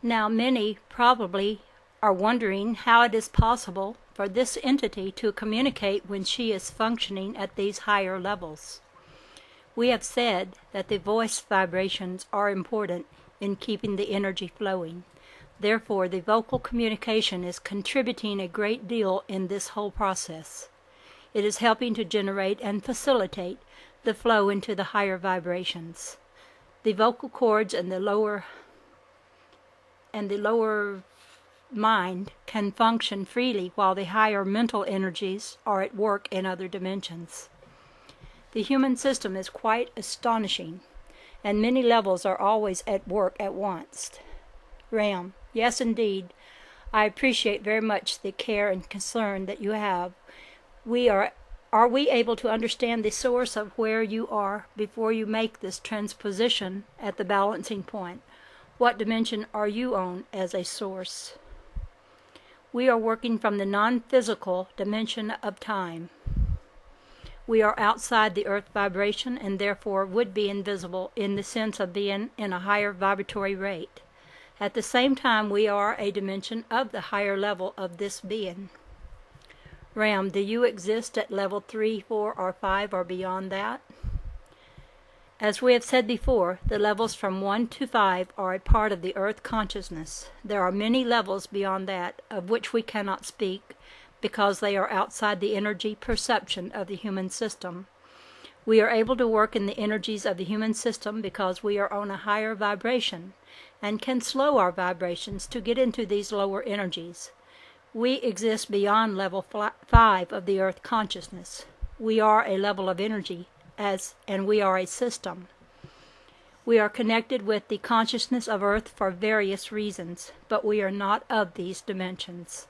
Now, many probably are wondering how it is possible for this entity to communicate when she is functioning at these higher levels. We have said that the voice vibrations are important in keeping the energy flowing. Therefore, the vocal communication is contributing a great deal in this whole process. It is helping to generate and facilitate the flow into the higher vibrations. The vocal cords and the lower mind can function freely while the higher mental energies are at work in other dimensions. The human system is quite astonishing, and many levels are always at work at once. Ram, yes indeed, I appreciate very much the care and concern that you have. Are we able to understand the source of where you are before you make this transposition at the balancing point? What dimension are you on as a source? We are working from the non-physical dimension of time. We are outside the earth vibration and therefore would be invisible in the sense of being in a higher vibratory rate. At the same time, we are a dimension of the higher level of this being. Ram, do you exist at level 3, 4, or 5 or beyond that? As we have said before, the levels from 1 to 5 are a part of the earth consciousness. There are many levels beyond that, of which we cannot speak, because they are outside the energy perception of the human system. We are able to work in the energies of the human system because we are on a higher vibration, and can slow our vibrations to get into these lower energies. We exist beyond level 5 of the earth consciousness. We are a level of energy, and we are a system. We are connected with the consciousness of earth for various reasons, but we are not of these dimensions.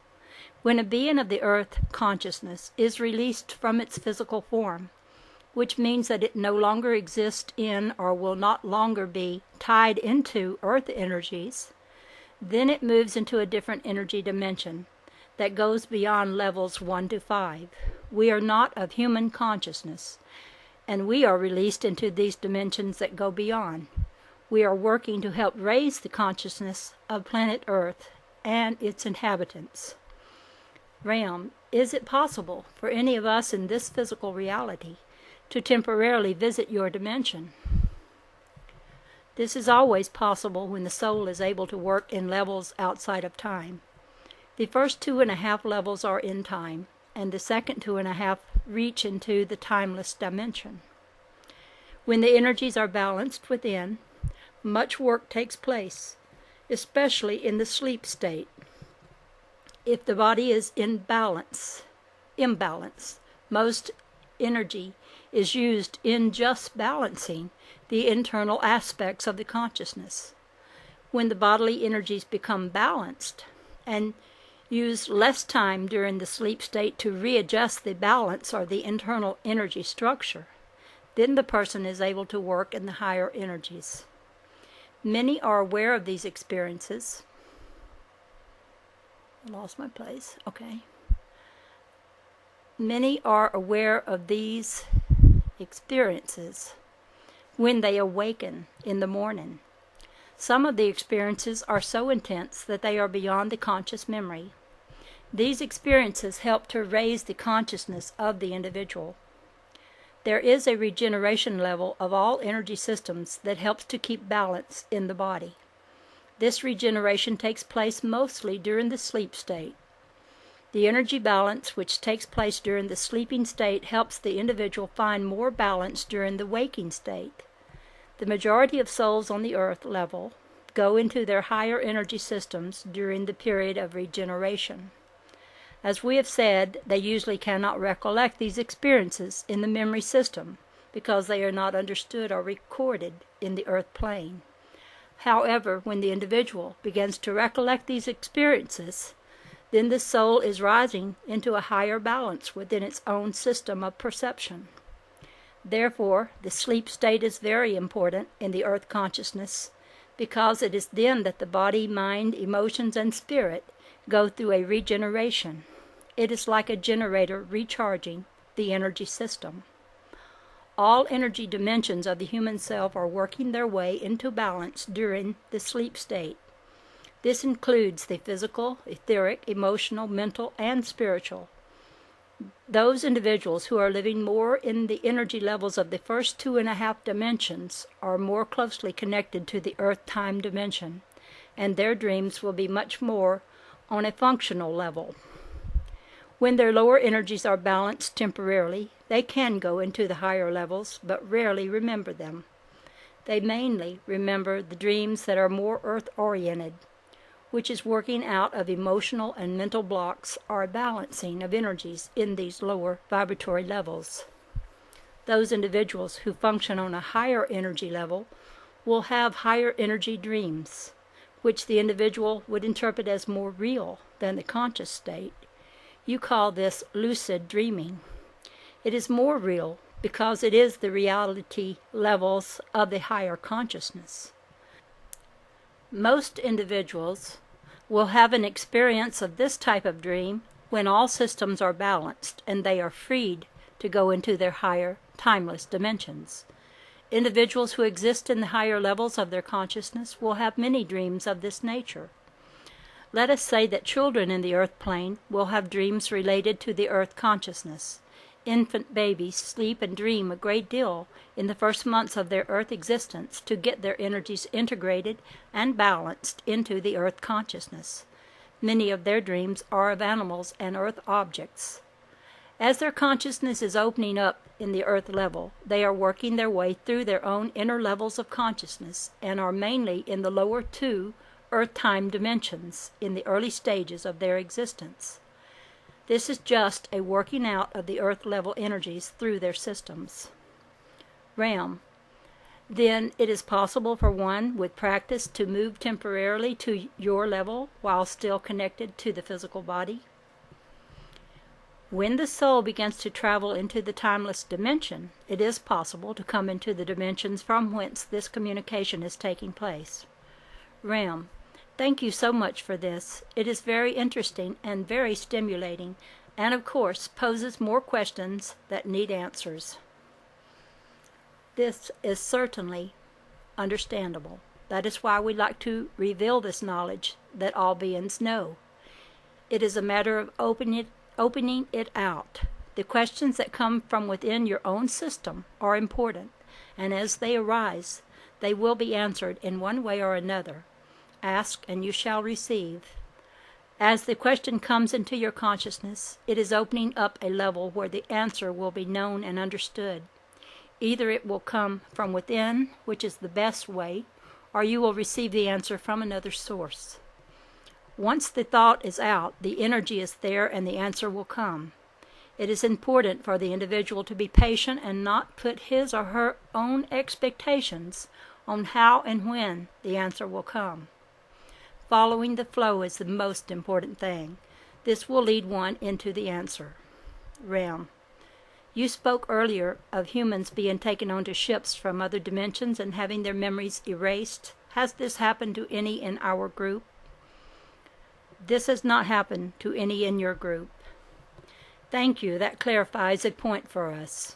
When a being of the earth consciousness is released from its physical form, which means that it no longer exists in or will not longer be tied into earth energies, then it moves into a different energy dimension that goes beyond levels 1 to 5. We are not of human consciousness, and we are released into these dimensions that go beyond. We are working to help raise the consciousness of planet Earth and its inhabitants. Ram, is it possible for any of us in this physical reality to temporarily visit your dimension? This is always possible when the soul is able to work in levels outside of time. The first 2.5 levels are in time, and the second 2.5 reach into the timeless dimension. When the energies are balanced within, much work takes place, especially in the sleep state. If the body is in imbalance, most energy is used in just balancing the internal aspects of the consciousness. When the bodily energies become balanced and use less time during the sleep state to readjust the balance or the internal energy structure, then the person is able to work in the higher energies. Many are aware of these experiences. I lost my place. Okay. Many are aware of these experiences when they awaken in the morning. Some of the experiences are so intense that they are beyond the conscious memory. These experiences help to raise the consciousness of the individual. There is a regeneration level of all energy systems that helps to keep balance in the body. This regeneration takes place mostly during the sleep state. The energy balance which takes place during the sleeping state helps the individual find more balance during the waking state. The majority of souls on the earth level go into their higher energy systems during the period of regeneration. As we have said, they usually cannot recollect these experiences in the memory system because they are not understood or recorded in the earth plane. However, when the individual begins to recollect these experiences, then the soul is rising into a higher balance within its own system of perception. Therefore, the sleep state is very important in the earth consciousness because it is then that the body, mind, emotions, and spirit go through a regeneration. It is like a generator recharging the energy system. All energy dimensions of the human self are working their way into balance during the sleep state. This includes the physical, etheric, emotional, mental, and spiritual. Those individuals who are living more in the energy levels of the first 2.5 dimensions are more closely connected to the earth-time dimension, and their dreams will be much more on a functional level. When their lower energies are balanced temporarily, they can go into the higher levels, but rarely remember them. They mainly remember the dreams that are more earth-oriented, which is working out of emotional and mental blocks or a balancing of energies in these lower vibratory levels. Those individuals who function on a higher energy level will have higher energy dreams, which the individual would interpret as more real than the conscious state. You call this lucid dreaming. It is more real because it is the reality levels of the higher consciousness. Most individuals will have an experience of this type of dream when all systems are balanced and they are freed to go into their higher, timeless dimensions. Individuals who exist in the higher levels of their consciousness will have many dreams of this nature. Let us say that children in the earth plane will have dreams related to the earth consciousness. Infant babies sleep and dream a great deal in the first months of their earth existence to get their energies integrated and balanced into the earth consciousness. Many of their dreams are of animals and earth objects. As their consciousness is opening up in the earth level, they are working their way through their own inner levels of consciousness and are mainly in the lower 2 earth-time dimensions in the early stages of their existence. This is just a working out of the earth-level energies through their systems. Realm. Then it is possible for one with practice to move temporarily to your level while still connected to the physical body. When the soul begins to travel into the timeless dimension, it is possible to come into the dimensions from whence this communication is taking place. Realm. Thank you so much for this. It is very interesting and very stimulating, and of course poses more questions that need answers. This is certainly understandable. That is why we like to reveal this knowledge that all beings know. It is a matter of opening it out. The questions that come from within your own system are important, and as they arise, they will be answered in one way or another. Ask and you shall receive. As the question comes into your consciousness, it is opening up a level where the answer will be known and understood. Either it will come from within, which is the best way, or you will receive the answer from another source. Once the thought is out, the energy is there and the answer will come. It is important for the individual to be patient and not put his or her own expectations on how and when the answer will come. Following the flow is the most important thing. This will lead one into the answer. Realm. You spoke earlier of humans being taken onto ships from other dimensions and having their memories erased. Has this happened to any in our group? This has not happened to any in your group. Thank you. That clarifies a point for us.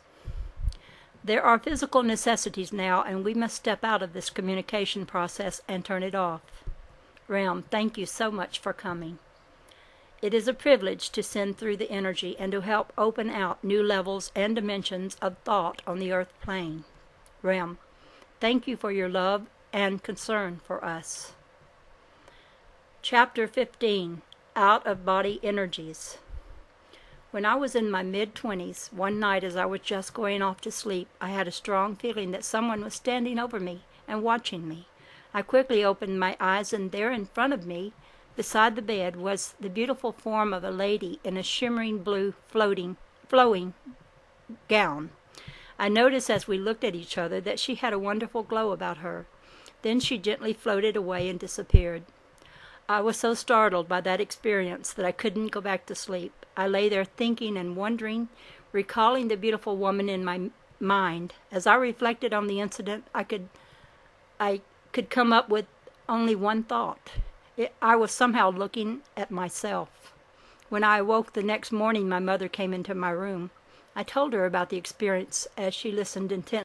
There are physical necessities now, and we must step out of this communication process and turn it off. Realm, thank you so much for coming. It is a privilege to send through the energy and to help open out new levels and dimensions of thought on the earth plane. Realm, thank you for your love and concern for us. Chapter 15, Out-of-Body Energies. When I was in my mid-20s, one night as I was just going off to sleep, I had a strong feeling that someone was standing over me and watching me. I quickly opened my eyes, and there in front of me, beside the bed, was the beautiful form of a lady in a shimmering blue flowing gown. I noticed as we looked at each other that she had a wonderful glow about her. Then she gently floated away and disappeared. I was so startled by that experience that I couldn't go back to sleep. I lay there thinking and wondering, recalling the beautiful woman in my mind. As I reflected on the incident, I could come up with only one thought. I was somehow looking at myself. When I awoke the next morning, my mother came into my room. I told her about the experience as she listened intently.